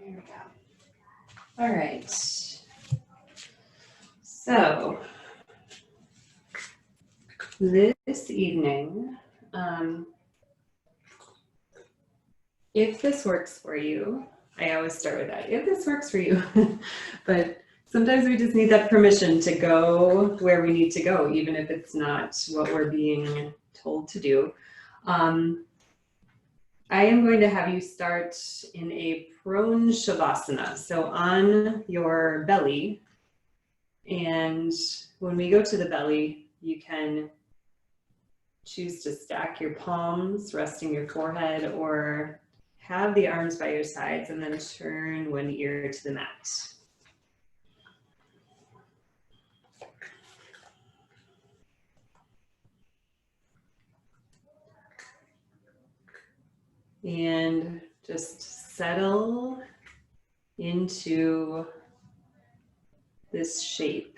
There we go. All right. So this evening, if this works for you, I always start with that. If this works for you, but sometimes we just need that permission to go where we need to go, even if it's not what we're being told to do. I am going to have you start in a prone shavasana, so on your belly. And when we go to the belly, you can choose to stack your palms, resting your forehead, or have the arms by your sides and then turn one ear to the mat. And just settle into this shape.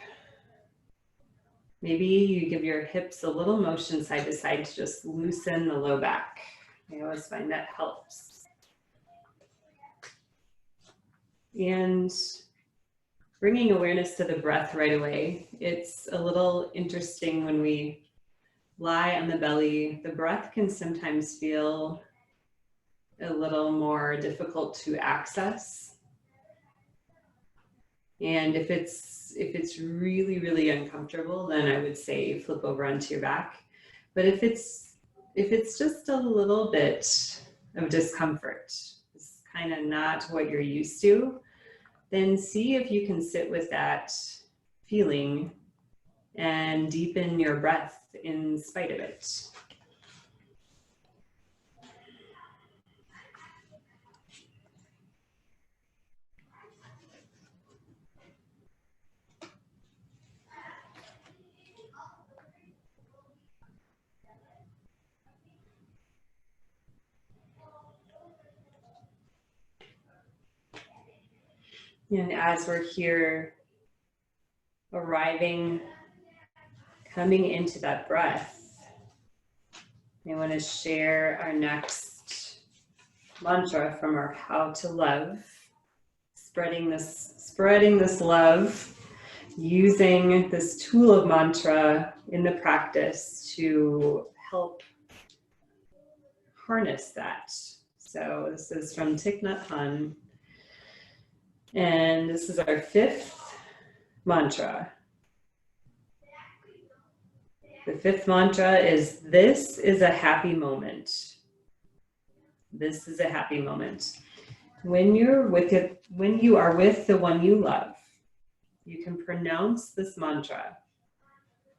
Maybe you give your hips a little motion side to side to just loosen the low back. I always find that helps. And bringing awareness to the breath right away. It's a little interesting when we lie on the belly, the breath can sometimes feel a little more difficult to access. And if it's really, really uncomfortable, then I would say flip over onto your back. But if it's just a little bit of discomfort, it's kind of not what you're used to, then see if you can sit with that feeling and deepen your breath in spite of it. And as we're here, arriving, coming into that breath, I want to share our next mantra from our How to Love, spreading this love, using this tool of mantra in the practice to help harness that. So this is from Thich Nhat Hanh, and this is our 5th mantra. The 5th mantra is, this is a happy moment. This is a happy moment. When you are with the one you love, you can pronounce this mantra.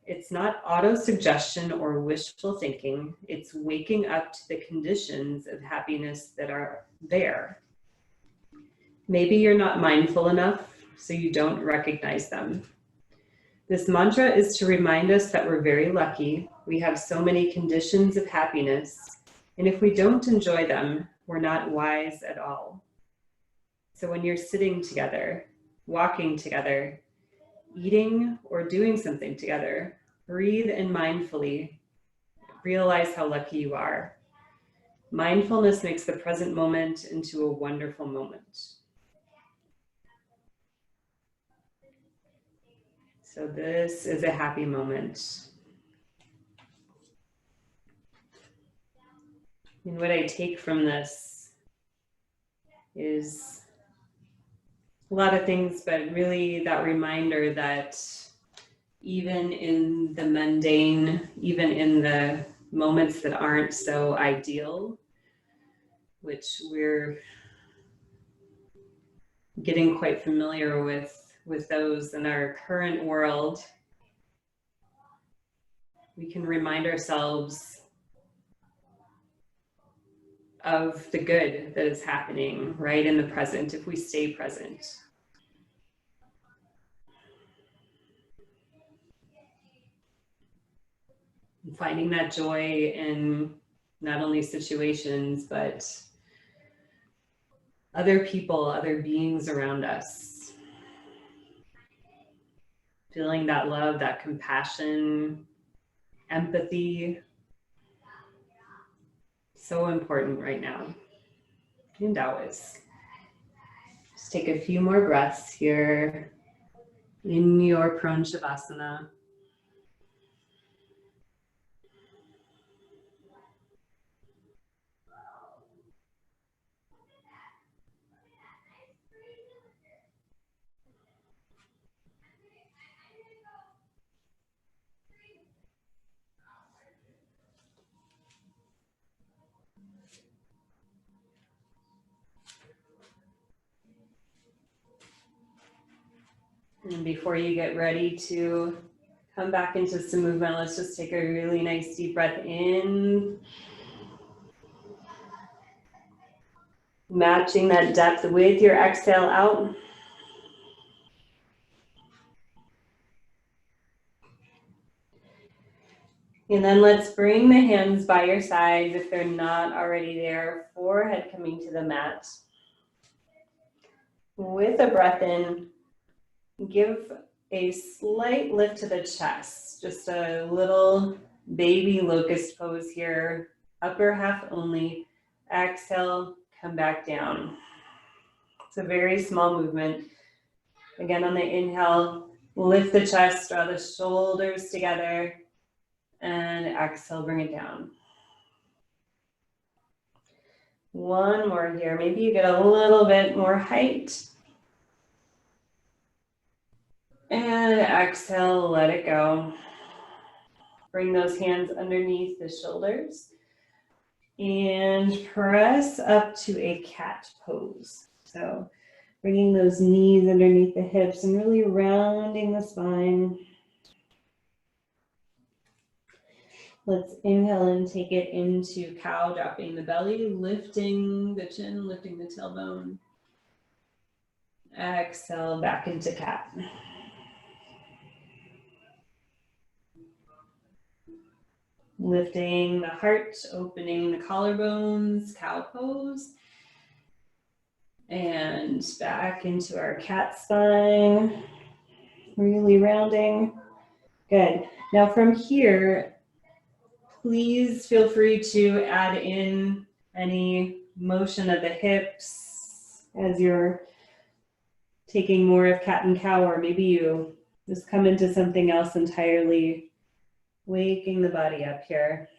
It's not auto-suggestion or wishful thinking. It's waking up to the conditions of happiness that are there. Maybe you're not mindful enough, so you don't recognize them. This mantra is to remind us that we're very lucky. We have so many conditions of happiness, and if we don't enjoy them, we're not wise at all. So when you're sitting together, walking together, eating or doing something together, breathe in mindfully. Realize how lucky you are. Mindfulness makes the present moment into a wonderful moment. So this is a happy moment. And what I take from this is a lot of things, but really that reminder that even in the mundane, even in the moments that aren't so ideal, which we're getting quite familiar with those in our current world, we can remind ourselves of the good that is happening right in the present if we stay present. Finding that joy in not only situations, but other people, other beings around us. Feeling that love, that compassion, empathy. So important right now, and always. Just take a few more breaths here in your prone shavasana. And before you get ready to come back into some movement, let's just take a really nice deep breath in. Matching that depth with your exhale out. And then let's bring the hands by your sides if they're not already there, forehead coming to the mat. With a breath in, give a slight lift to the chest, just a little baby locust pose here, upper half only. Exhale, come back down. It's a very small movement. Again, on the inhale, lift the chest, draw the shoulders together, and exhale, bring it down. One more here. Maybe you get a little bit more height. And exhale, let it go. Bring those hands underneath the shoulders and press up to a cat pose. So bringing those knees underneath the hips and really rounding the spine. Let's inhale and take it into cow, dropping the belly, lifting the chin, lifting the tailbone. Exhale, back into cat. Lifting the heart, opening the collarbones, cow pose. And back into our cat spine. Really rounding. Good. Now from here, please feel free to add in any motion of the hips as you're taking more of cat and cow, or maybe you just come into something else entirely, waking the body up here.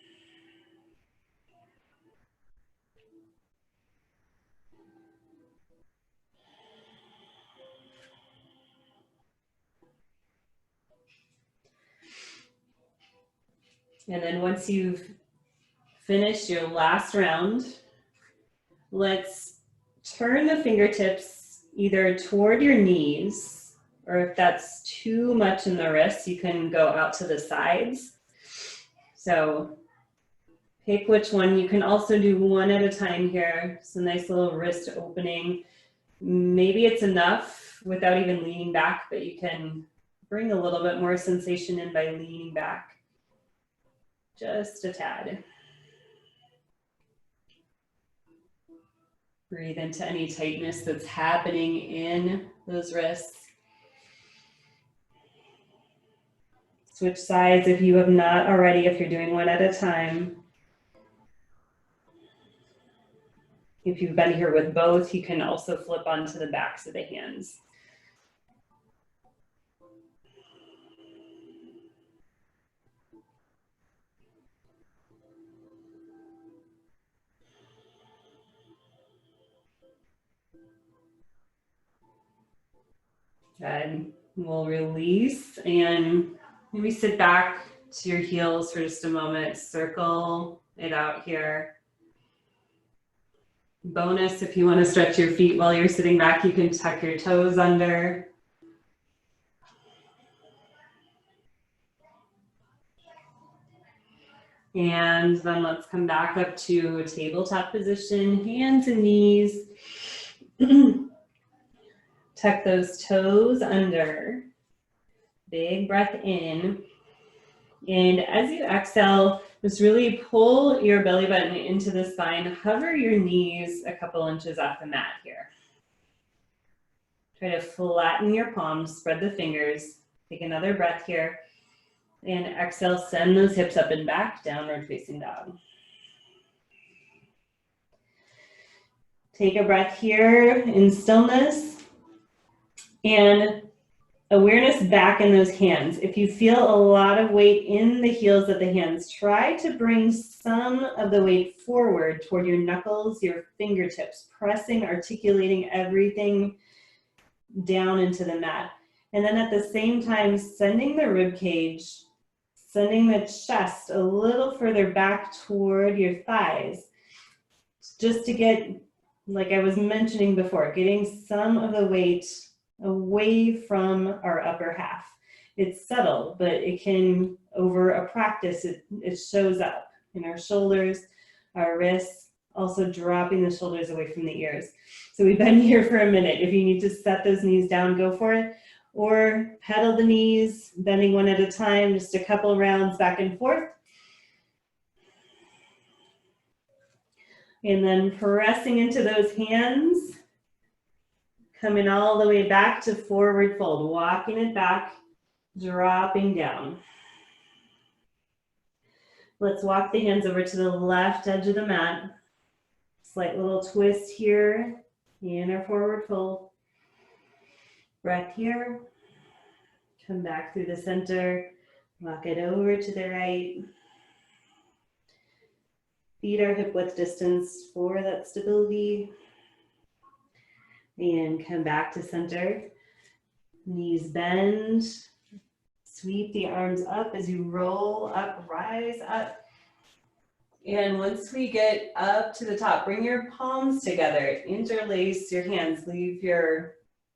And then once you've finished your last round, let's turn the fingertips either toward your knees, or if that's too much in the wrists, you can go out to the sides. So pick which one. You can also do one at a time here. It's a nice little wrist opening. Maybe it's enough without even leaning back, but you can bring a little bit more sensation in by leaning back just a tad. Breathe into any tightness that's happening in those wrists. Switch sides if you have not already, if you're doing one at a time. If you've been here with both, you can also flip onto the backs of the hands. Good. We'll release and maybe sit back to your heels for just a moment. Circle it out here. Bonus, if you want to stretch your feet while you're sitting back, you can tuck your toes under. And then let's come back up to a tabletop position, hands and knees. Tuck those toes under. Big breath in. And as you exhale, just really pull your belly button into the spine. Hover your knees a couple inches off the mat here. Try to flatten your palms, spread the fingers. Take another breath here. And exhale, send those hips up and back, downward facing dog. Take a breath here in stillness and awareness back in those hands. If you feel a lot of weight in the heels of the hands, try to bring some of the weight forward toward your knuckles, your fingertips, pressing, articulating everything down into the mat. And then at the same time, sending the rib cage, sending the chest a little further back toward your thighs, just to get, like I was mentioning before, getting some of the weight away from our upper half. It's subtle, but it can, over a practice, it shows up in our shoulders, our wrists, also dropping the shoulders away from the ears. So we've been here for a minute. If you need to set those knees down, go for it. Or pedal the knees, bending one at a time, just a couple rounds back and forth. And then pressing into those hands, coming all the way back to forward fold, walking it back, dropping down. Let's walk the hands over to the left edge of the mat. Slight little twist here in our forward fold. Breath here. Come back through the center. Walk it over to the right. Feet are hip width distance for that stability. And come back to center. Knees bend. Sweep the arms up as you roll up, rise up. And once we get up to the top, bring your palms together, interlace your hands, leave your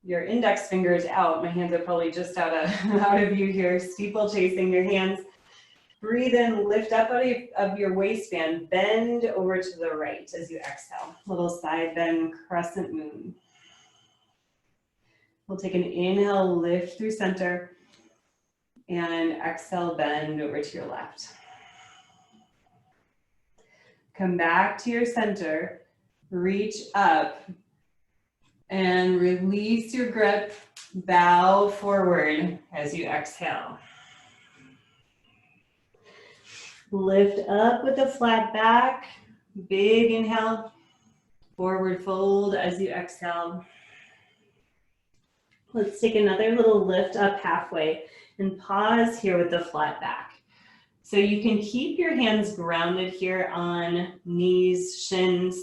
index fingers out. My hands are probably just out of view here, steeplechasing your hands. Breathe in, lift up out of your waistband, bend over to the right as you exhale. Little side bend, crescent moon. We'll take an inhale, lift through center, and exhale, bend over to your left. Come back to your center, reach up, and release your grip, bow forward as you exhale. Lift up with a flat back, big inhale, forward fold as you exhale. Let's take another little lift up halfway and pause here with the flat back. So you can keep your hands grounded here on knees, shins,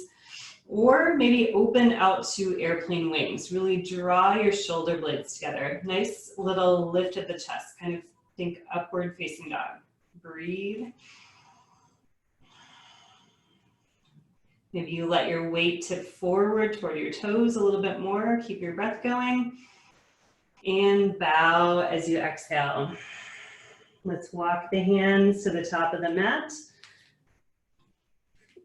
or maybe open out to airplane wings. Really draw your shoulder blades together. Nice little lift of the chest, kind of think upward facing dog. Breathe. Maybe you let your weight tip forward toward your toes a little bit more. Keep your breath going. And bow as you exhale. Let's walk the hands to the top of the mat.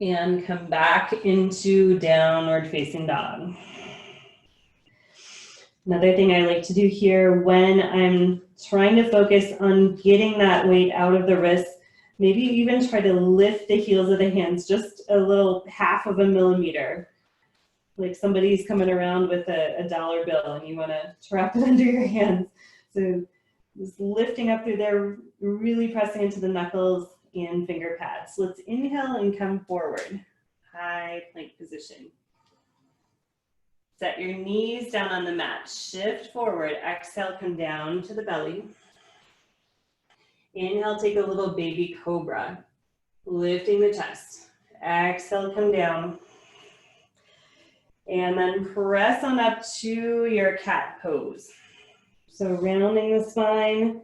And come back into downward facing dog. Another thing I like to do here when I'm trying to focus on getting that weight out of the wrists, maybe even try to lift the heels of the hands just a little half of a millimeter. Like somebody's coming around with a dollar bill and you want to trap it under your hands. So just lifting up through there, really pressing into the knuckles and finger pads. Let's inhale and come forward. High plank position. Set your knees down on the mat. Shift forward. Exhale, come down to the belly. Inhale, take a little baby cobra. Lifting the chest. Exhale, come down. And then press on up to your cat pose. So rounding the spine.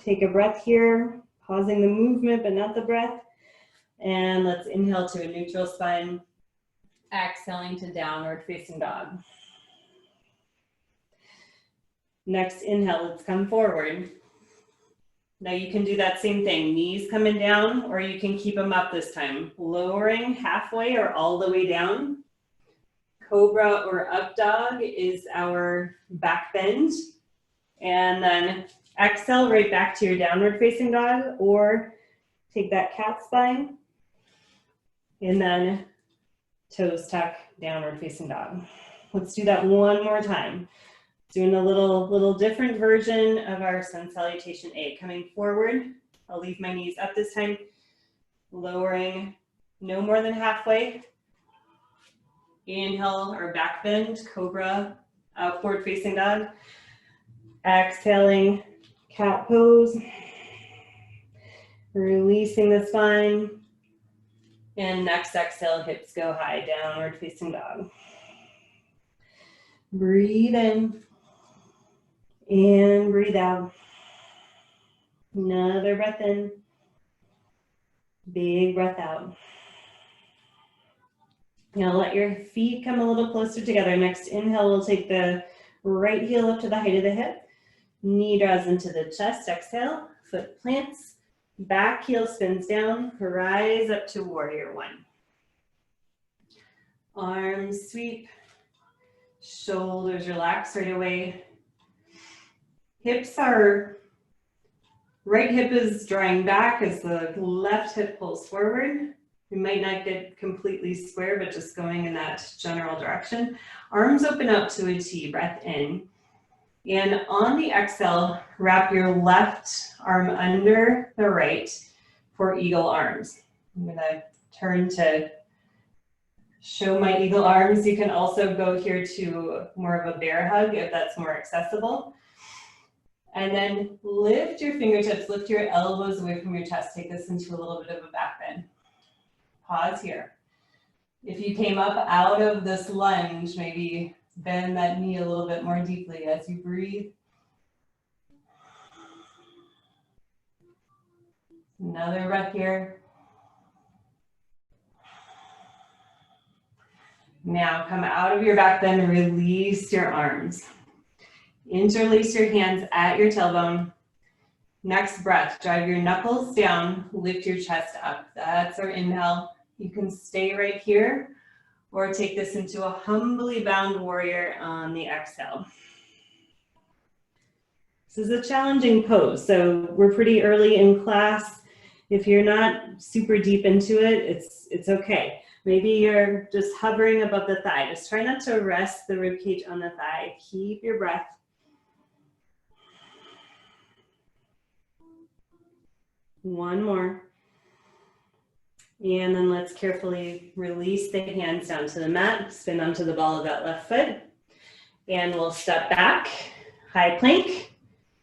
Take a breath here, pausing the movement but not the breath. And let's inhale to a neutral spine. Exhaling to downward facing dog. Next inhale, let's come forward. Now you can do that same thing, knees coming down, or you can keep them up this time. Lowering halfway or all the way down. Cobra or up dog is our back bend. And then exhale right back to your downward facing dog, or take that cat spine. And then toes tuck, downward facing dog. Let's do that one more time. Doing a little different version of our sun salutation A. Coming forward, I'll leave my knees up this time. Lowering no more than halfway. Inhale or back bend, cobra, forward facing dog. Exhaling, cat pose. Releasing the spine. And next exhale, hips go high, downward facing dog. Breathe in and breathe out. Another breath in. Big breath out. Now let your feet come a little closer together. Next inhale, we'll take the right heel up to the height of the hip. Knee draws into the chest. Exhale, foot plants. Back heel spins down. Rise up to warrior one. Arms sweep. Shoulders relax right away. Hips are, right hip is drawing back as the left hip pulls forward. You might not get completely square, but just going in that general direction. Arms open up to a T, breath in. And on the exhale, wrap your left arm under the right for eagle arms. I'm gonna turn to show my eagle arms. You can also go here to more of a bear hug if that's more accessible. And then lift your fingertips, lift your elbows away from your chest. Take this into a little bit of a back bend. Pause here. If you came up out of this lunge, maybe bend that knee a little bit more deeply as you breathe. Another breath here. Now come out of your back bend and release your arms. Interlace your hands at your tailbone. Next breath, drive your knuckles down, lift your chest up. That's our inhale. You can stay right here or take this into a humbly bound warrior on the exhale. This is a challenging pose, so we're pretty early in class. If you're not super deep into it, it's okay. Maybe you're just hovering above the thigh. Just try not to rest the ribcage on the thigh. Keep your breath. One more. And then let's carefully release the hands down to the mat, spin onto the ball of that left foot. And we'll step back, high plank,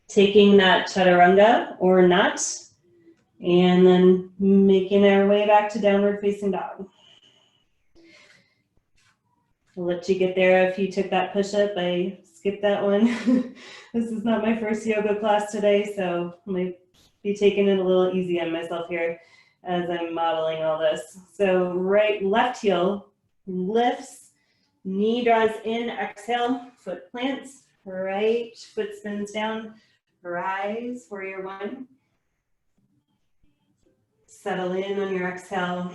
taking that chaturanga or nut, and then making our way back to downward facing dog. I'll let you get there if you took that push-up. I skipped that one. This is not my first yoga class today, so I might be taking it a little easy on myself here as I'm modeling all this. So left heel lifts, knee draws in, exhale, foot plants, right foot spins down, rise, warrior one. Settle in on your exhale.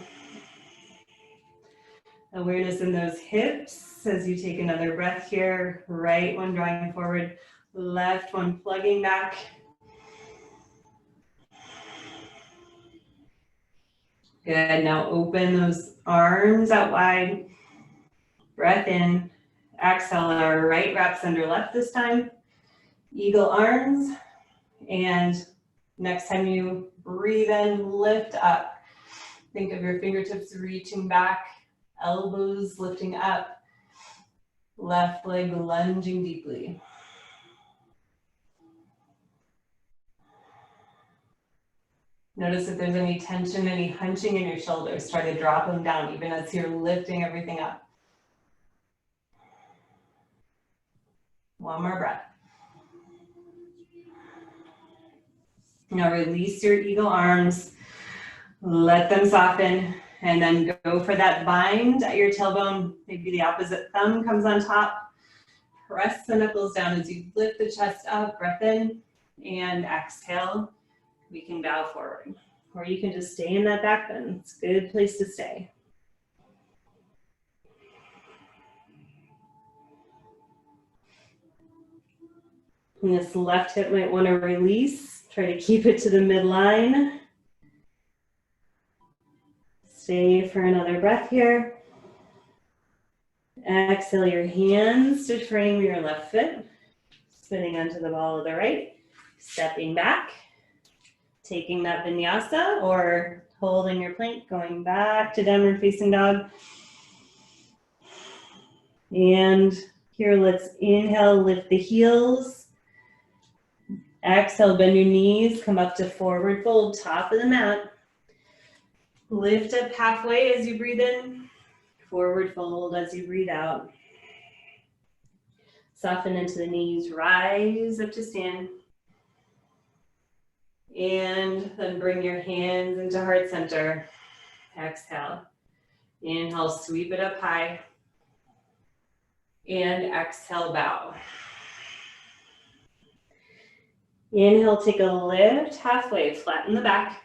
Awareness in those hips as you take another breath here. Right one drawing forward, left one plugging back. Good, now open those arms out wide. Breath in, exhale, our right wraps under left this time. Eagle arms, and next time you breathe in, lift up. Think of your fingertips reaching back, elbows lifting up, left leg lunging deeply. Notice if there's any tension, any hunching in your shoulders. Try to drop them down even as you're lifting everything up. One more breath. Now release your eagle arms. Let them soften. And then go for that bind at your tailbone. Maybe the opposite thumb comes on top. Press the knuckles down as you lift the chest up. Breath in and exhale. We can bow forward, or you can just stay in that back bend. It's a good place to stay. And this left hip might want to release. Try to keep it to the midline. Stay for another breath here. Exhale your hands to frame your left foot. Spinning onto the ball of the right. Stepping back. Taking that vinyasa or holding your plank, going back to downward facing dog. And here, let's inhale, lift the heels. Exhale, bend your knees, come up to forward fold, top of the mat. Lift up halfway as you breathe in. Forward fold as you breathe out. Soften into the knees, rise up to stand. And then bring your hands into heart center. Exhale. Inhale, sweep it up high. And exhale, bow. Inhale, take a lift halfway, flatten the back.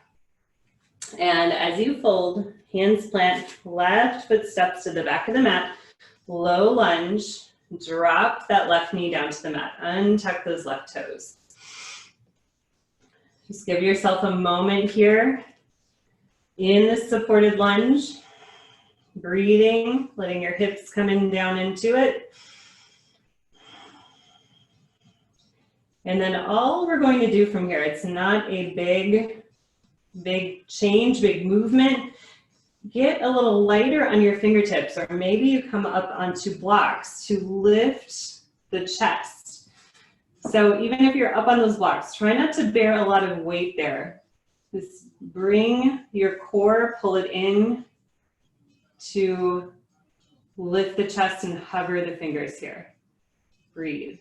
And as you fold, hands plant, left foot steps to the back of the mat, low lunge, drop that left knee down to the mat, untuck those left toes. Just give yourself a moment here in this supported lunge, breathing, letting your hips come in down into it. And then all we're going to do from here, it's not a big change, big movement. Get a little lighter on your fingertips, or maybe you come up onto blocks to lift the chest. So even if you're up on those blocks, try not to bear a lot of weight there. Just bring your core, pull it in to lift the chest and hover the fingers here. Breathe.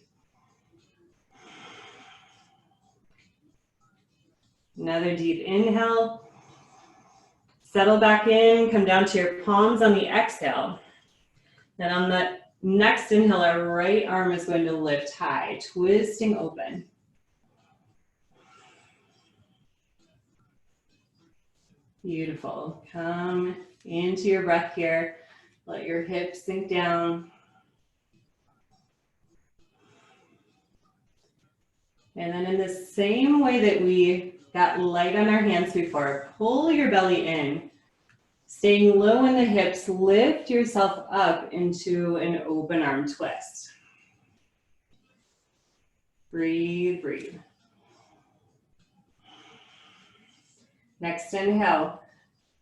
Another deep inhale. Settle back in, come down to your palms on the exhale. Then on the next inhale, our right arm is going to lift high, twisting open. Beautiful. Come into your breath here. Let your hips sink down. And then in the same way that we got light on our hands before, pull your belly in. Staying low in the hips, lift yourself up into an open arm twist. Breathe, breathe. Next inhale.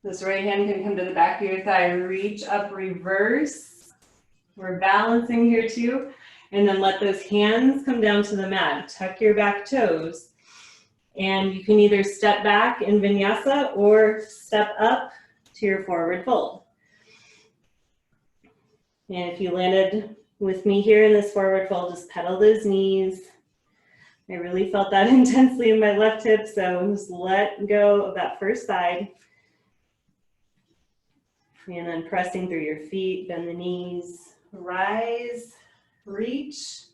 This right hand can come to the back of your thigh. Reach up, reverse. We're balancing here too. And then let those hands come down to the mat. Tuck your back toes. And you can either step back in vinyasa or step up to your forward fold. And if you landed with me here in this forward fold, just pedal those knees. I really felt that intensely in my left hip, so just let go of that first side. And then pressing through your feet, bend the knees, rise, reach.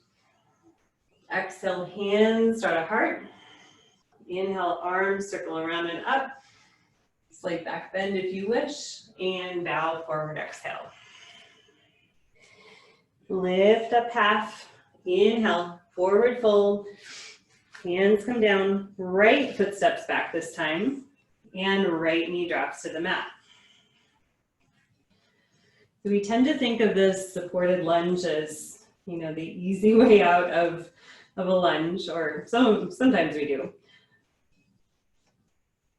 Exhale, hands, start a heart. Inhale, arms circle around and up. Slight back bend if you wish, and bow forward, exhale. Lift up half, inhale, forward fold. Hands come down, right foot steps back this time, and right knee drops to the mat. So we tend to think of this supported lunge as, the easy way out of a lunge, or sometimes we do.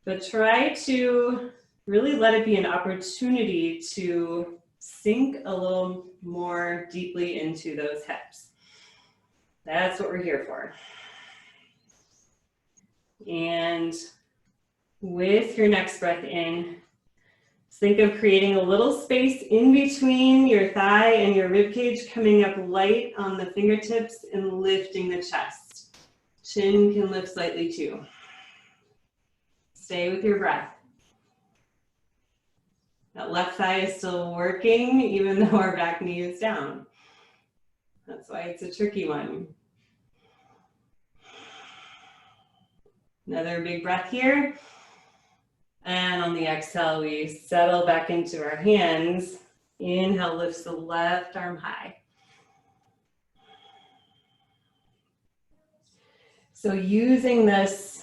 But try to really let it be an opportunity to sink a little more deeply into those hips. That's what we're here for. And with your next breath in, think of creating a little space in between your thigh and your rib cage, coming up light on the fingertips and lifting the chest. Chin can lift slightly too. Stay with your breath. That left thigh is still working, even though our back knee is down. That's why it's a tricky one. Another big breath here. And on the exhale, we settle back into our hands. Inhale, lifts the left arm high. So using this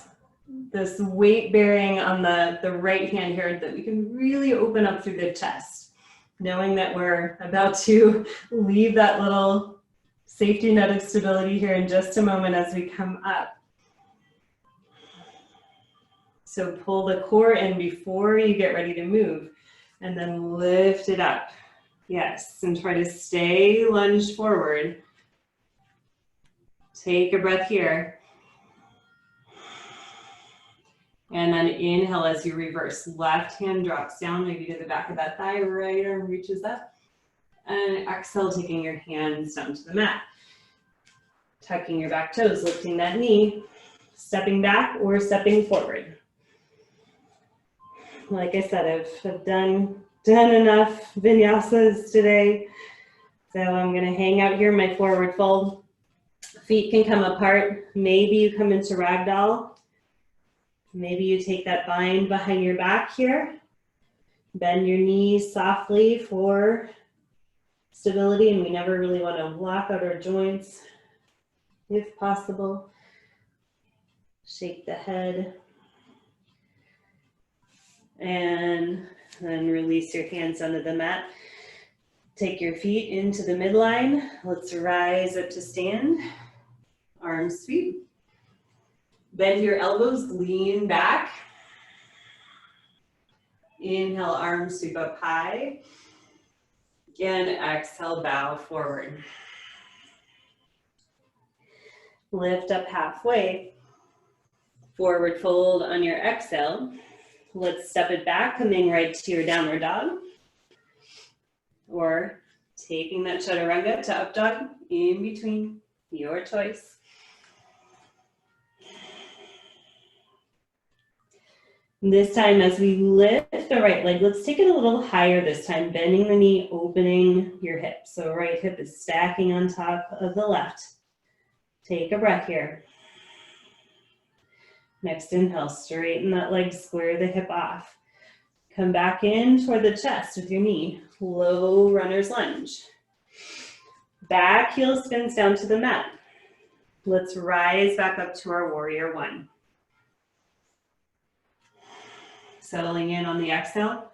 weight bearing on the right hand here, that we can really open up through the chest, knowing that we're about to leave that little safety net of stability here in just a moment as we come up. So pull the core in before you get ready to move, and then lift it up. Yes, and try to stay lunged forward. Take a breath here. And then inhale as you reverse. Left hand drops down, maybe to the back of that thigh, right arm reaches up. And exhale, taking your hands down to the mat. Tucking your back toes, lifting that knee, stepping back or stepping forward. Like I said, I've done enough vinyasas today. So I'm gonna hang out here in my forward fold. Feet can come apart. Maybe you come into ragdoll. Maybe you take that bind behind your back here. Bend your knees softly for stability, and we never really want to lock out our joints if possible. Shake the head. And then release your hands onto the mat. Take your feet into the midline. Let's rise up to stand. Arms sweep. Bend your elbows, lean back. Inhale, arms sweep up high. And exhale, bow forward. Lift up halfway. Forward fold on your exhale. Let's step it back, coming right to your downward dog. Or taking that chaturanga to up dog, in between, your choice. This time as we lift the right leg, let's take it a little higher this time, bending the knee, opening your hip. So right hip is stacking on top of the left. Take a breath here. Next inhale, straighten that leg, square the hip off. Come back in toward the chest with your knee, low runner's lunge. Back heel spins down to the mat. Let's rise back up to our warrior one. Settling in on the exhale,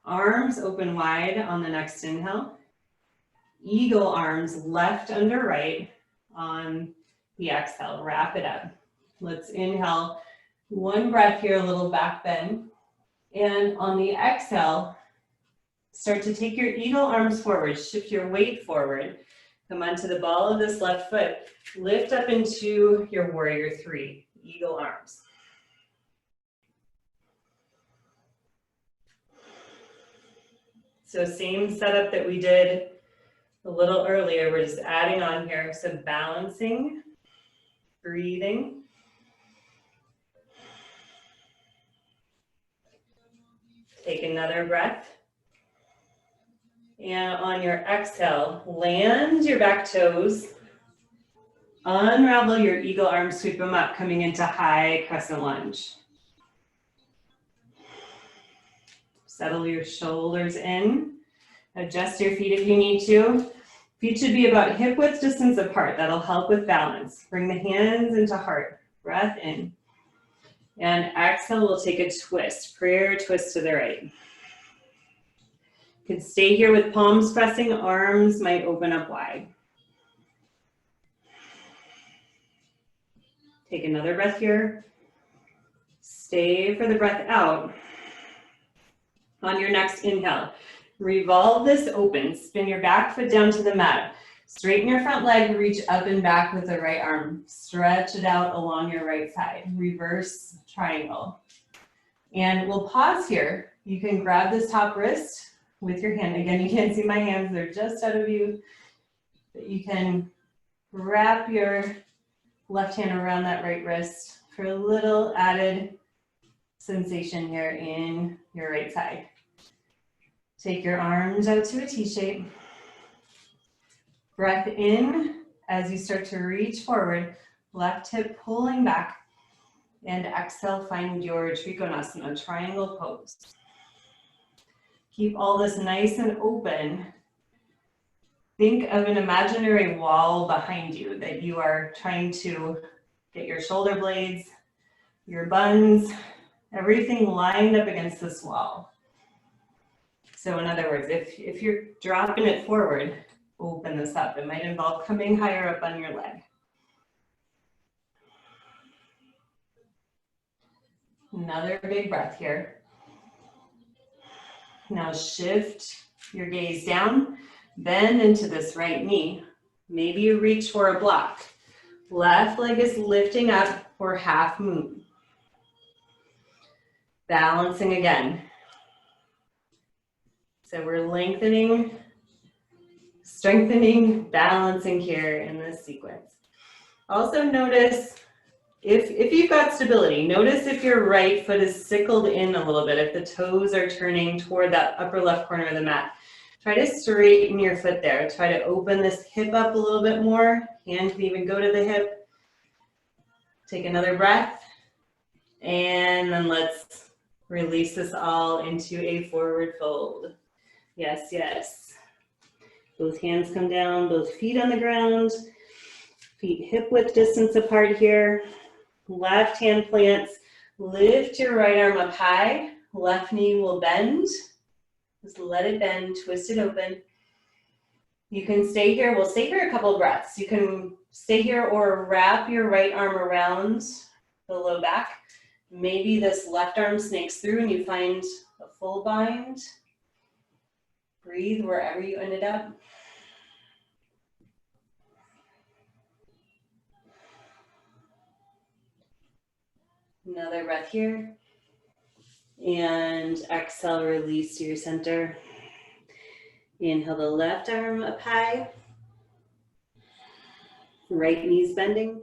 arms open wide on the next inhale. Eagle arms left under right on the exhale, wrap it up. Let's inhale, one breath here, a little back bend. And on the exhale, start to take your eagle arms forward, shift your weight forward. Come onto the ball of this left foot, lift up into your warrior three, eagle arms. So same setup that we did a little earlier, we're just adding on here. So balancing, breathing. Take another breath. And on your exhale, land your back toes. Unravel your eagle arms, sweep them up, coming into high crescent lunge. Settle your shoulders in. Adjust your feet if you need to. Feet should be about hip width distance apart. That'll help with balance. Bring the hands into heart. Breath in. And exhale, we'll take a twist. Prayer twist to the right. You can stay here with palms pressing. Arms might open up wide. Take another breath here. Stay for the breath out. On your next inhale, revolve this open. Spin your back foot down to the mat. Straighten your front leg, reach up and back with the right arm. Stretch it out along your right side. Reverse triangle. And we'll pause here. You can grab this top wrist with your hand. Again, you can't see my hands, they're just out of view. But you can wrap your left hand around that right wrist for a little added sensation here in your right side. Take your arms out to a T shape. Breath in as you start to reach forward, left hip pulling back, and exhale, find your Trikonasana, triangle pose. Keep all this nice and open. Think of an imaginary wall behind you that you are trying to get your shoulder blades, your buns, everything lined up against this wall. So in other words, if you're dropping it forward, open this up. It might involve coming higher up on your leg. Another big breath here. Now shift your gaze down, bend into this right knee. Maybe you reach for a block. Left leg is lifting up for half moon. Balancing again. So we're lengthening, strengthening, balancing here in this sequence. Also notice if you've got stability, notice if your right foot is sickled in a little bit, if the toes are turning toward that upper left corner of the mat. Try to straighten your foot there. Try to open this hip up a little bit more. Hand can even go to the hip. Take another breath. And then let's release this all into a forward fold. Yes, yes. Both hands come down, both feet on the ground. Feet hip width distance apart here. Left hand plants. Lift your right arm up high. Left knee will bend. Just let it bend, twist it open. You can stay here. We'll stay here a couple of breaths. You can stay here or wrap your right arm around the low back. Maybe this left arm snakes through and you find a full bind. Breathe wherever you ended up. Another breath here. And exhale, release to your center. Inhale the left arm up high. Right knee's bending.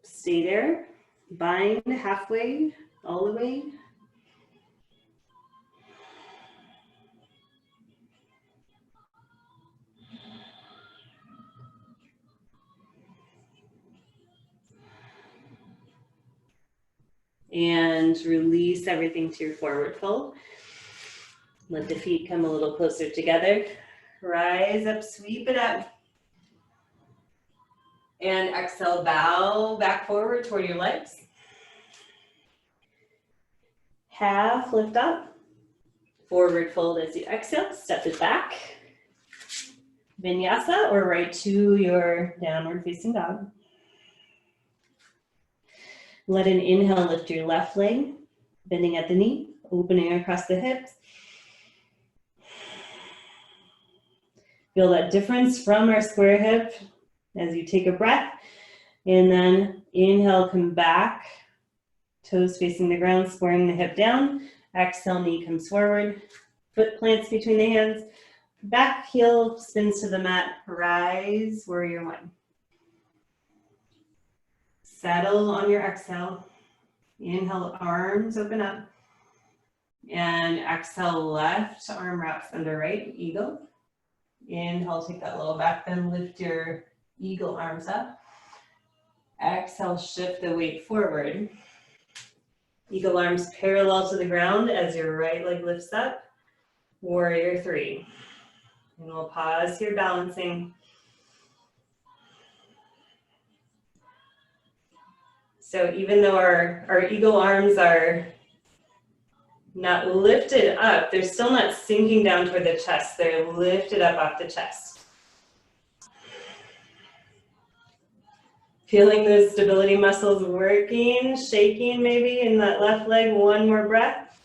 Stay there. Bind halfway, all the way. And release everything to your forward fold. Let the feet come a little closer together. Rise up, sweep it up. And exhale, bow back forward toward your legs. Half lift up. Forward fold as you exhale, step it back. Vinyasa or right to your downward facing dog. Let an inhale lift your left leg, bending at the knee, opening across the hips. Feel that difference from our square hip as you take a breath. And then inhale, come back, toes facing the ground, squaring the hip down. Exhale, knee comes forward, foot plants between the hands. Back heel spins to the mat, rise, warrior one. Settle on your exhale. Inhale, arms open up. And exhale, left arm wraps under right, eagle. Inhale, take that little back bend, lift your eagle arms up. Exhale, shift the weight forward. Eagle arms parallel to the ground as your right leg lifts up. Warrior three. And we'll pause here, balancing. So even though our eagle arms are not lifted up, they're still not sinking down toward the chest. They're lifted up off the chest. Feeling those stability muscles working, shaking maybe in that left leg. One more breath.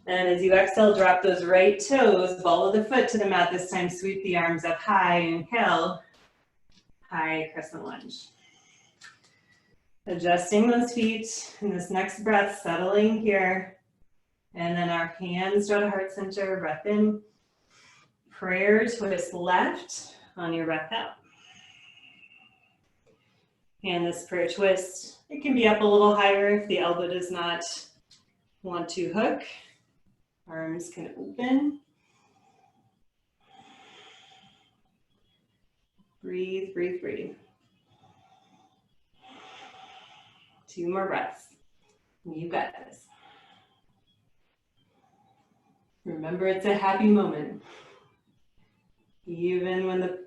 And as you exhale, drop those right toes, follow the foot to the mat. This time, sweep the arms up high. Inhale, high crescent lunge. Adjusting those feet in this next breath, settling here. And then our hands draw to heart center, breath in. Prayer twist left on your breath out. And this prayer twist, it can be up a little higher if the elbow does not want to hook. Arms can open. Breathe, breathe, breathe. 2 more breaths. You got this. Remember, it's a happy moment. Even when the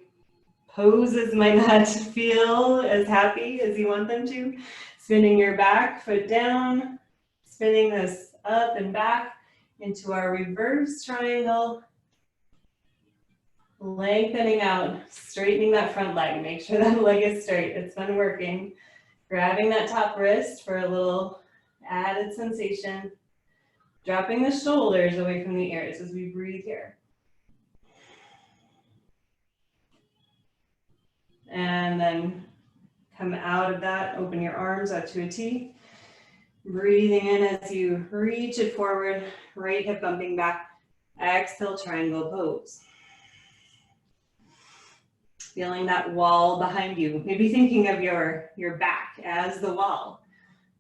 poses might not feel as happy as you want them to. Spinning your back foot down, spinning this up and back into our reverse triangle. Lengthening out, straightening that front leg. Make sure that leg is straight. It's been working. Grabbing that top wrist for a little added sensation. Dropping the shoulders away from the ears as we breathe here. And then come out of that, open your arms out to a T. Breathing in as you reach it forward, right hip bumping back. Exhale, triangle pose. Feeling that wall behind you. Maybe thinking of your back as the wall.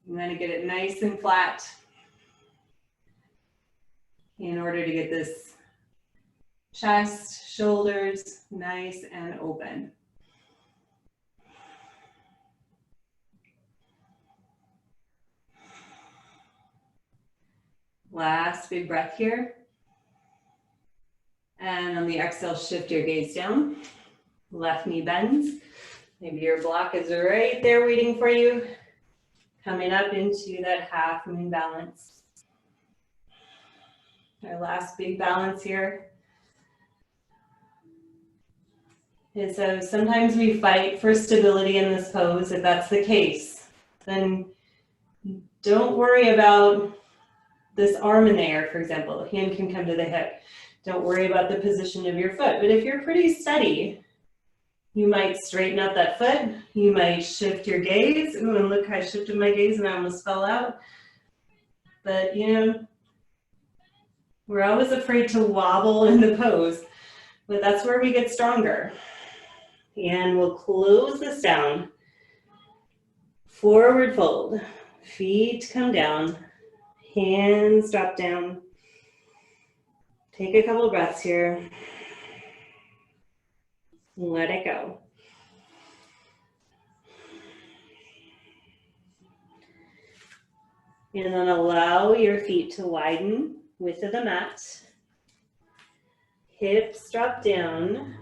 And then get it nice and flat in order to get this chest, shoulders nice and open. Last big breath here. And on the exhale, shift your gaze down. Left knee bends. Maybe your block is right there waiting for you. Coming up into that half moon balance. Our last big balance here. And so sometimes we fight for stability in this pose. If that's the case, then don't worry about this arm in the air, for example. Hand can come to the hip. Don't worry about the position of your foot. But if you're pretty steady, you might straighten out that foot. You might shift your gaze. Ooh, and look, I shifted my gaze and I almost fell out. But you know, we're always afraid to wobble in the pose, but that's where we get stronger. And we'll close this down. Forward fold. Feet come down. Hands drop down. Take a couple breaths here. Let it go. And then allow your feet to widen width of the mat. Hips drop down.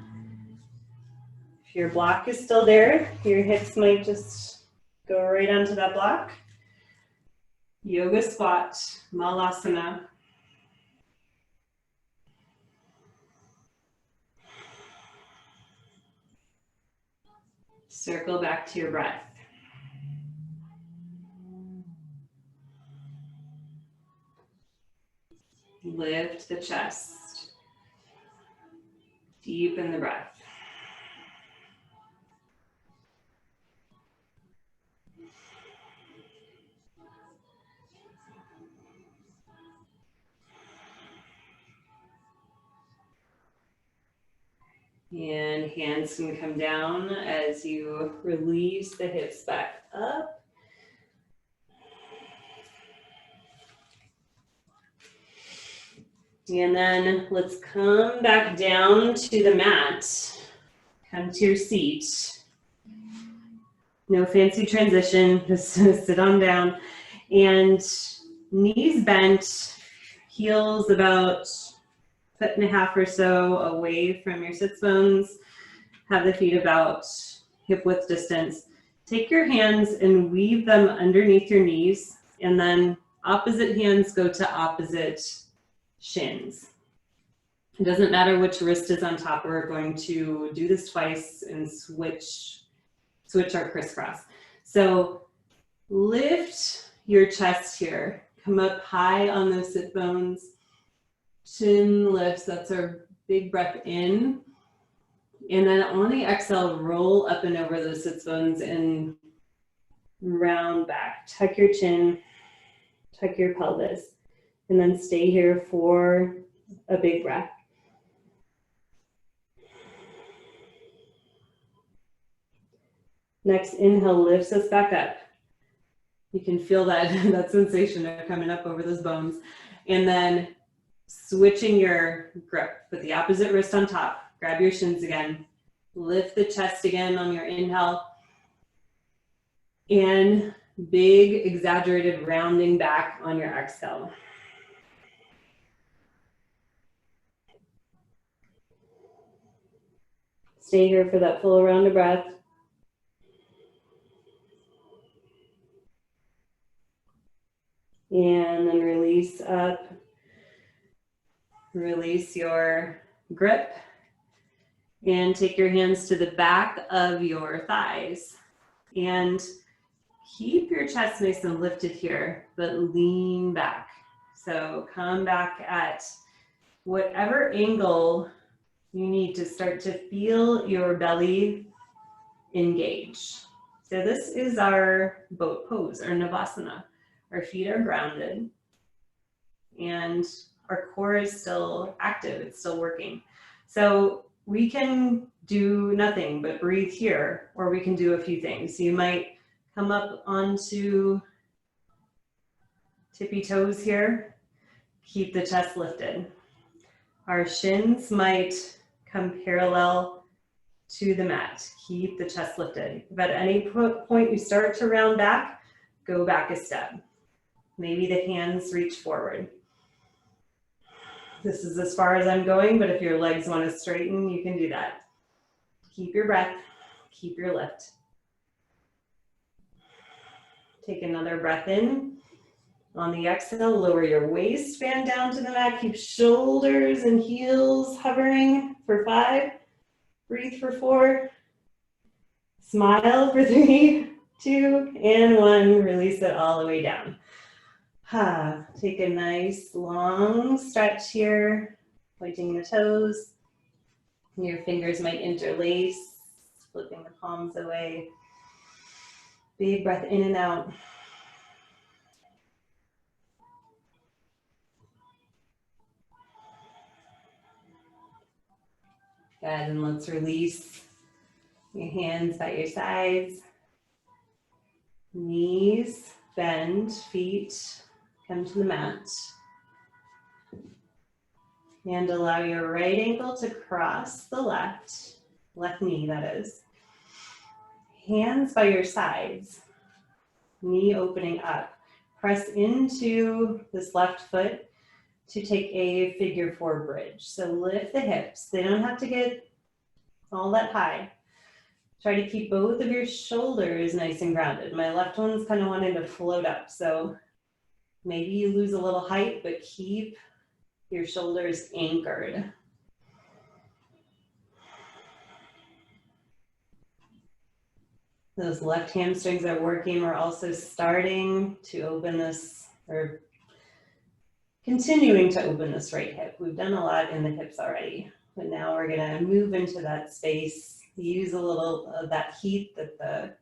If your block is still there, your hips might just go right onto that block. Yoga squat, malasana. Circle back to your breath. Lift the chest. Deepen the breath. And hands can come down as you release the hips back up. And then let's come back down to the mat. Come to your seat. No fancy transition, just sit on down. And knees bent, heels about 1.5 feet or so away from your sits bones. Have the feet about hip width distance. Take your hands and weave them underneath your knees, and then opposite hands go to opposite shins. It doesn't matter which wrist is on top. We're going to do this twice and switch our crisscross. So lift your chest here. Come up high on those sit bones. Chin lifts, that's our big breath in. And then on the exhale, roll up and over those sits bones and round back. Tuck your chin, tuck your pelvis, and then stay here for a big breath. Next inhale lifts us back up. You can feel that, that sensation of coming up over those bones. And then switching your grip, put the opposite wrist on top, grab your shins again, lift the chest again on your inhale, and big exaggerated rounding back on your exhale. Stay here for that full round of breath. And then release up. Release your grip. And take your hands to the back of your thighs. And keep your chest nice and lifted here, but lean back. So come back at whatever angle you need to start to feel your belly engage. So this is our boat pose, or Navasana. Our feet are grounded and our core is still active, it's still working. So we can do nothing but breathe here, or we can do a few things. You might come up onto tippy toes here, keep the chest lifted. Our shins might come parallel to the mat, keep the chest lifted. If at any point you start to round back, go back a step. Maybe the hands reach forward. This is as far as I'm going, but if your legs want to straighten, you can do that. Keep your breath, keep your lift. Take another breath in. On the exhale, lower your waistband down to the mat. Keep shoulders and heels hovering for 5. Breathe for 4. Smile for 3, 2, and 1. Release it all the way down. Take a nice long stretch here, pointing the toes. Your fingers might interlace, flipping the palms away. Big breath in and out. Good, and let's release your hands by your sides. Knees bend, feet come to the mat. And allow your right ankle to cross the left knee, that is. Hands by your sides, knee opening up. Press into this left foot to take a figure 4 bridge. So lift the hips. They don't have to get all that high. Try to keep both of your shoulders nice and grounded. My left one's kind of wanting to float up, so maybe you lose a little height, but keep your shoulders anchored. Those left hamstrings are working. We're also starting to open this, or continuing to open this right hip. We've done a lot in the hips already, but now we're gonna move into that space, use a little of that heat that the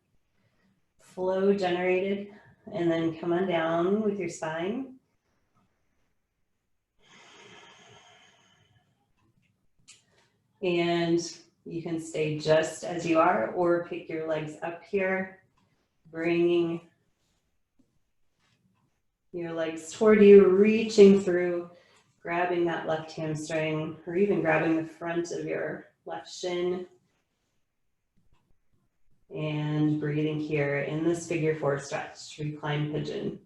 flow generated, and then come on down with your spine. And you can stay just as you are, or pick your legs up here, bringing your legs toward you, reaching through, grabbing that left hamstring, or even grabbing the front of your left shin. And breathing here in this figure 4 stretch, recline pigeon.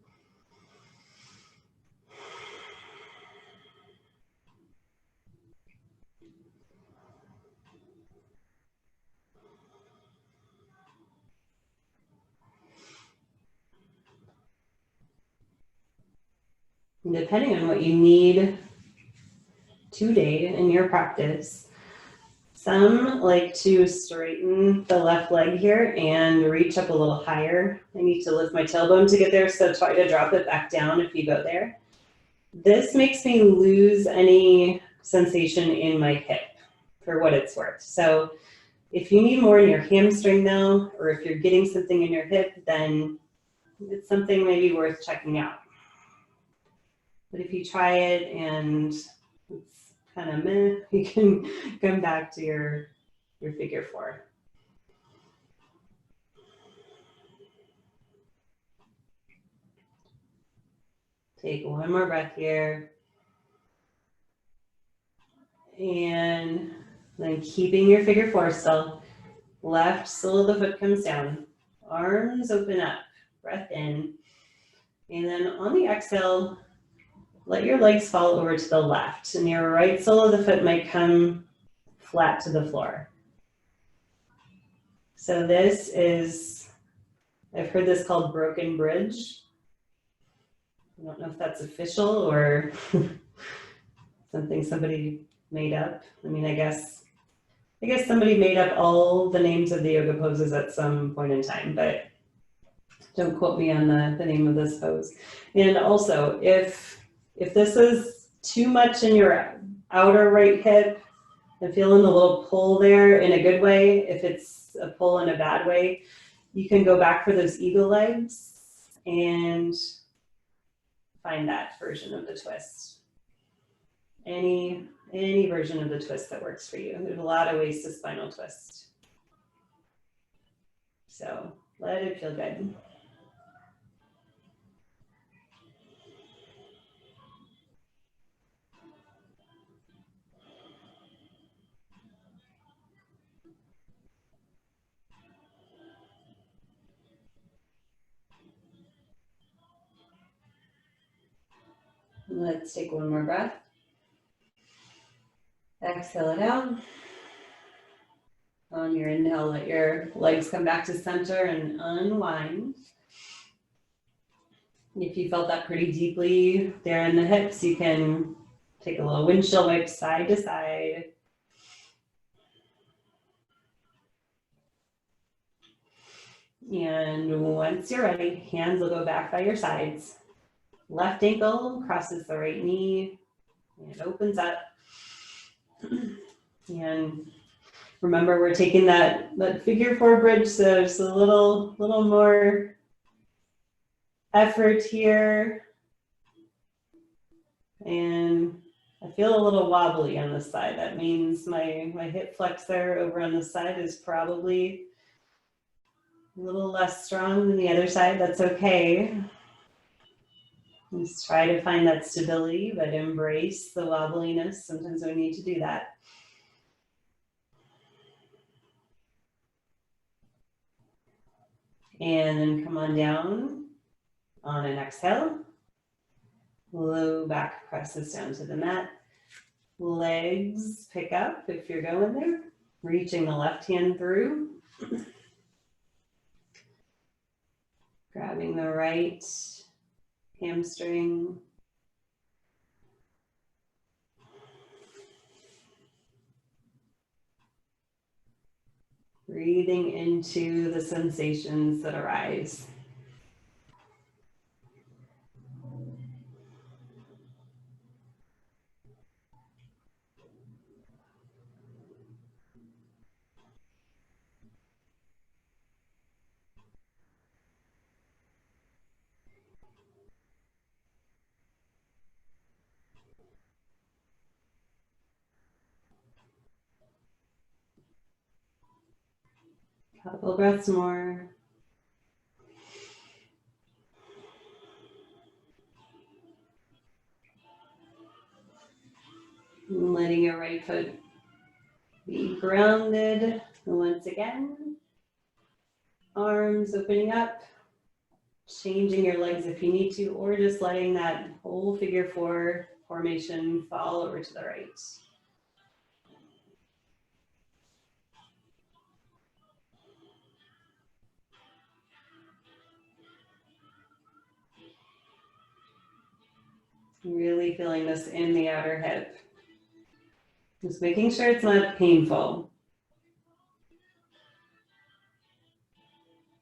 And depending on what you need today in your practice, some like to straighten the left leg here and reach up a little higher. I need to lift my tailbone to get there, so try to drop it back down if you go there. This makes me lose any sensation in my hip, for what it's worth. So if you need more in your hamstring though, or if you're getting something in your hip, then it's something maybe worth checking out. But if you try it and it's kind of meh, you can come back to your figure 4. Take one more breath here. And then keeping your figure 4 still. Left sole of the foot comes down. Arms open up. Breath in. And then on the exhale, let your legs fall over to the left, and your right sole of the foot might come flat to the floor. So this is, I've heard this called broken bridge. I don't know if that's official or something somebody made up. I mean, I guess somebody made up all the names of the yoga poses at some point in time, but don't quote me on the name of this pose. And also, if If this is too much in your outer right hip and feeling a little pull there in a good way, if it's a pull in a bad way, you can go back for those eagle legs and find that version of the twist. Any version of the twist that works for you. There's a lot of ways to spinal twist. So let it feel good. Let's take one more breath. Exhale it out. On your inhale, let your legs come back to center and unwind. If you felt that pretty deeply there in the hips, you can take a little windshield wipe side to side. And once you're ready, hands will go back by your sides. Left ankle crosses the right knee and opens up. And remember, we're taking that figure four bridge, so just a little more effort here. And I feel a little wobbly on this side. That means my hip flexor over on this side is probably a little less strong than the other side. That's okay. Just try to find that stability, but embrace the wobbliness. Sometimes we need to do that. And then come on down on an exhale. Low back presses down to the mat. Legs pick up if you're going there. Reaching the left hand through. Grabbing the right hamstring. Breathing into the sensations that arise. Couple breaths more. And letting your right foot be grounded. And once again, arms opening up, changing your legs if you need to, or just letting that whole figure four formation fall over to the right. Really feeling this in the outer hip. Just making sure it's not painful.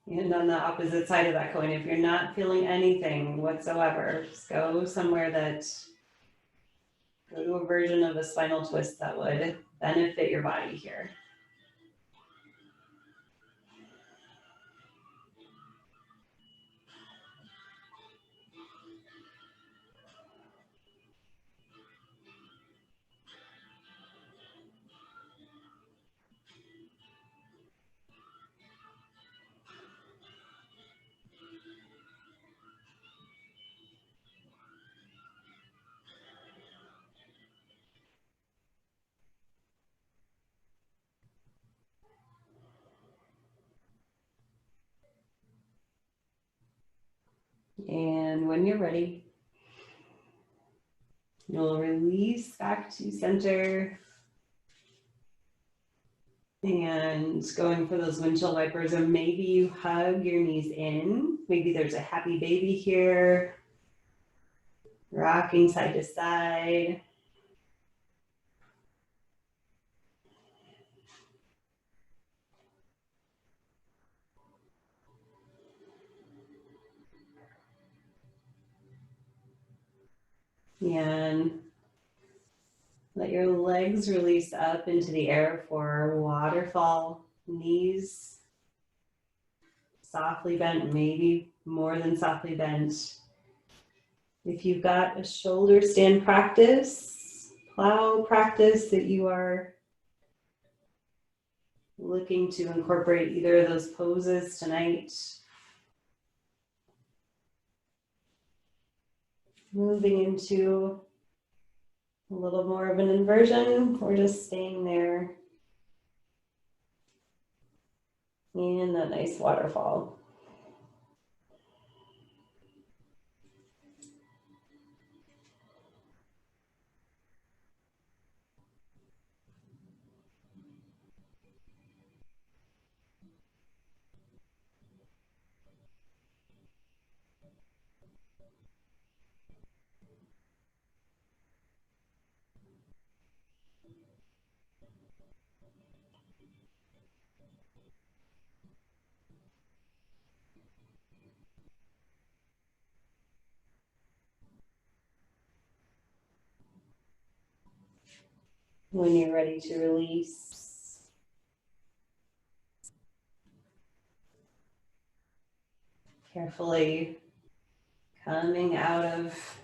And on the opposite side of that coin, if you're not feeling anything whatsoever, just go somewhere go to a version of a spinal twist that would benefit your body here. And when you're ready, you'll release back to center. And going for those windshield wipers, or maybe you hug your knees in. Maybe there's a happy baby here. Rocking side to side. And let your legs release up into the air for waterfall. Knees softly bent, maybe more than softly bent. If you've got a shoulder stand practice, plow practice that you are looking to incorporate either of those poses tonight, moving into a little more of an inversion, or just staying there in that nice waterfall. When you're ready to release, carefully coming out of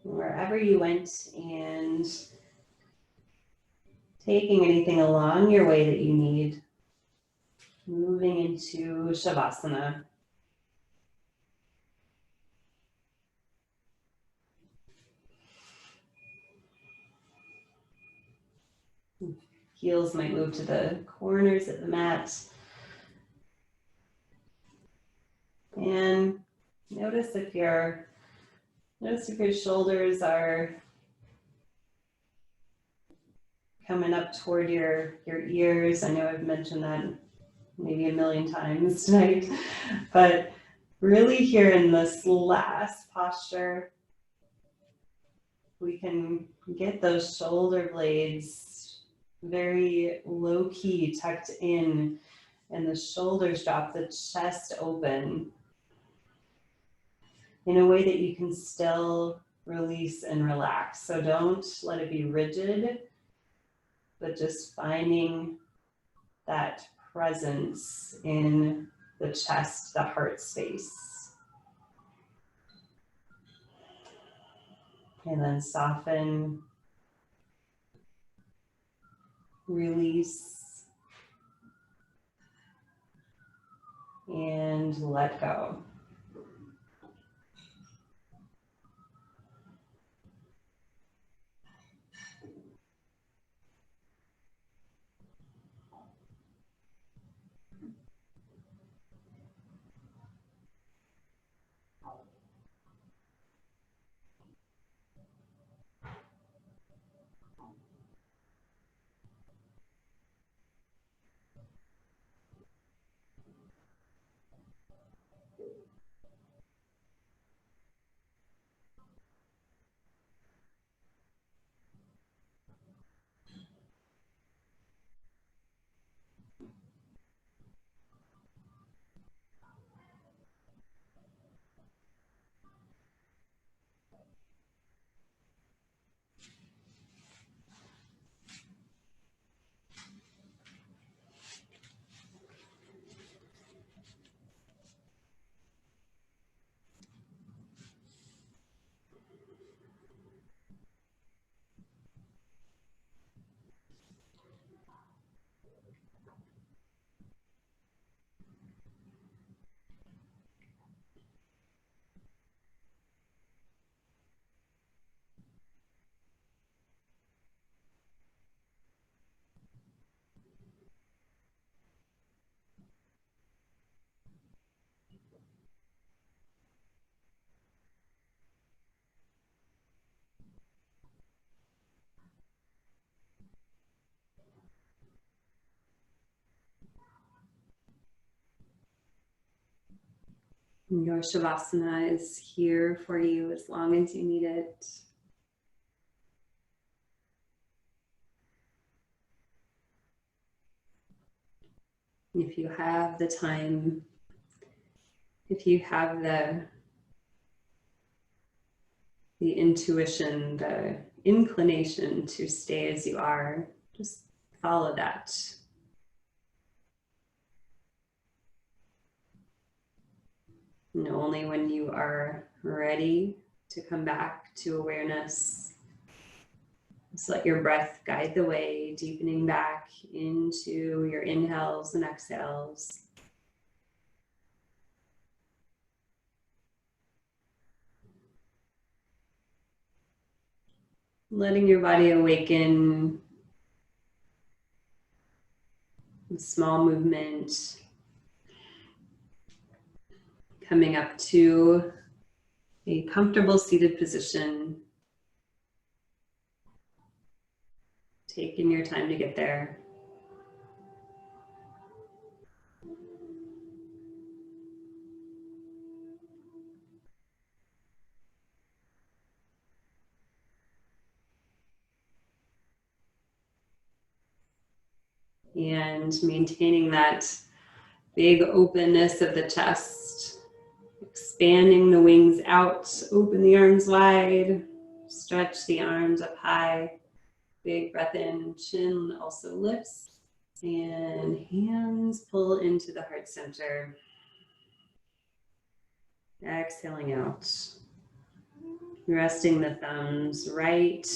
wherever you went and taking anything along your way that you need, moving into Shavasana. Heels might move to the corners of the mat. And notice if your shoulders are coming up toward your ears. I know I've mentioned that maybe a million times tonight, but really here in this last posture, we can get those shoulder blades very low key, tucked in, and the shoulders drop, the chest open in a way that you can still release and relax. So don't let it be rigid, but just finding that presence in the chest, the heart space. And then soften, release, and let go. Your Shavasana is here for you as long as you need it. If you have the time, if you have the the intuition, the inclination to stay as you are. Just follow that. And only when you are ready to come back to awareness, just let your breath guide the way, deepening back into your inhales and exhales. Letting your body awaken, a small movement, coming up to a comfortable seated position. Taking your time to get there. And maintaining that big openness of the chest, expanding the wings out, open the arms wide, stretch the arms up high. Big breath in, chin also lifts, and hands pull into the heart center. Exhaling out. Resting the thumbs right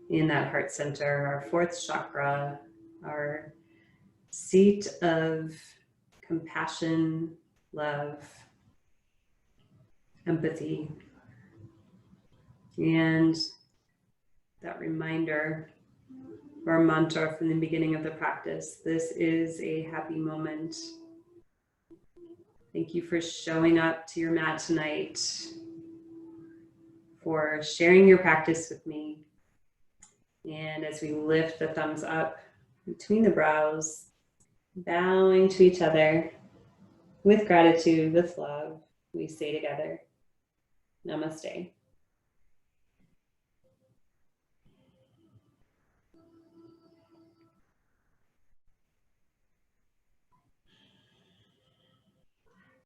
in that heart center, our fourth chakra, our seat of compassion, love, empathy, and that reminder, our mantra from the beginning of the practice. This is a happy moment. Thank you for showing up to your mat tonight, for sharing your practice with me. And as we lift the thumbs up between the brows, bowing to each other with gratitude, with love, we say together, Namaste.